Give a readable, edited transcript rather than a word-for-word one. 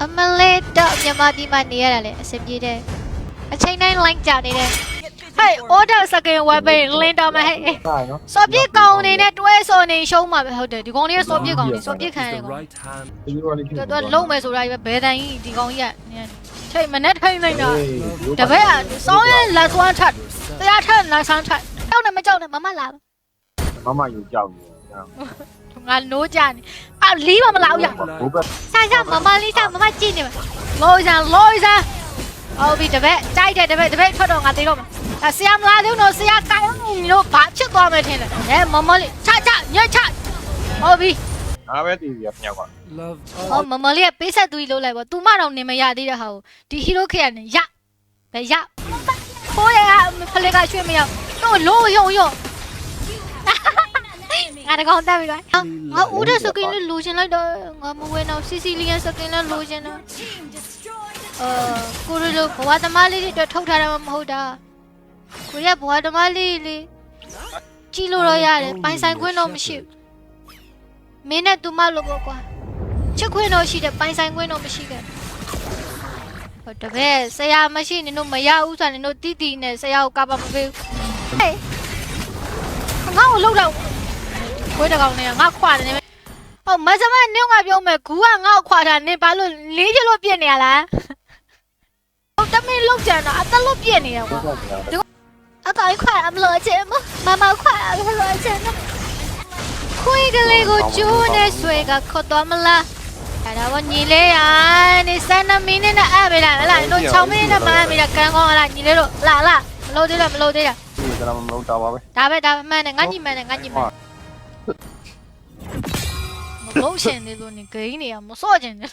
အမလေးတော့မြန်မာပြည်မှာနေရတာလေအဆင်ပြေတယ်အချိန်တိုင်း line ကြနေတယ်ဟဲ့ order second weapon လင်းတော့မဟဲ့စော်ပြစ်ကောင်နေနဲ့တွဲစော်နေရှုံးမှာပဲဟုတ်တယ်ဒီကောင်လေးစော်ပြစ်ကောင်နေစော်ပြစ်ခံရတယ်ကောင်တော်လုံးမယ်ဆိုတာကြီးပဲဘယ်တန်ကြီးဒီကောင်ကြီးကထိတ်မနဲ့ထိတ်နေတာတပည့်ကစောင်းရဲလက်စွမ်းထတ်တရားထက်လက်ဆန်းထတ်ကြောက်နေမကြောက်နဲ့မမလာမယူကြောက်နေငါနိုးကြနေအာလီးမလာဘူးရဆိုင်စားမမလေးစားမမကြည့်နေမှာလောစံဟုတ်ပြီတပည့်ကြိုက်တယ်တပည့်ထွက်တော့ငါသေးတော့မှာဆရာမလာသေးဘူးနော်ဆရာကိုင်းလို့ဘာဖြစ်သွားမယ်ထင်တယ်မမလေးချညက်ချဟုတ်ပြီငါပဲတည်ပြီးမြောက်ကဟောမလေးကပေးဆက်သူကြီးလုံးလိုက်ပေါ့ तू မတော့နေမရသေးတဲ့ဟာကိုဒီဟီရိုခေကနေရဘယ်ရခိုးရဖလေကရွှေ့မရတော့လို့ယုံငါတကောင်တက်ပြီကွာငါဦးတဲ့စကင်လေးလိုချင်လိုက်တော့ငါမဝဲတော့စီစီလီယန်စကင်လေးလိုချင်တော့ကိုရီလိုဘဝသမားလေးတွေထုတ်ထားတာမဟုတ်တာကိုရီကဘဝသမားလေးလေးကြည့်လို့တော့ရတယ်ပိုင်ဆိုင်ခွင့်တော့မရှိဘူးမင်းနဲ့သူမလို့ပေါ့ကွာချစ်ခွင့်တော့ရှိတယ်ပိုင်ဆိုင်ခွင့်တော့မရှိခဲ့ဟုတ်တပည့်ဆရာမရှိနေတော့မရဘူးဆိုရင်တို့တီတီနဲ့ဆရာကိုကပါမပေးဘူးဟေးငါ့ကိုလှုပ်တော့ဝဲတကောင်နဲ့ငါခွာတယ်ဟောမစမနင်းကပြောမယ်ဂူကငါ့ကိုခွာတာနင်ဘာလို့လေးချလို့ပြစ်နေရလားဟုတ်တမင်းလောက်ကြံတော့အသက်လို့ပြစ်နေရကွာအကောင်ခွာအမလို့ချင်မမခွာအမလို့ချင်ခွေးကလေးကိုကျိုးနဲ့ဆွဲကခေါ်တော့မလားအဲ့ဒါကညီလေးရနေစမ်းနမင်းနဲ့အဲ့ပဲလားဟလာတို့6မိနစ်နဲ့မှန်းပြီးတော့ကန်ကောင်းလားညီလေးတို့လာမလို့သေးလားကျွန်တော်မလုပ်တော့ပါပဲဒါပဲမှန်းတယ်ငါညီမှန်းတယ်မလို့ရှင်နေလို့နေဂိမ်းနေရမစော့ချင်တယ်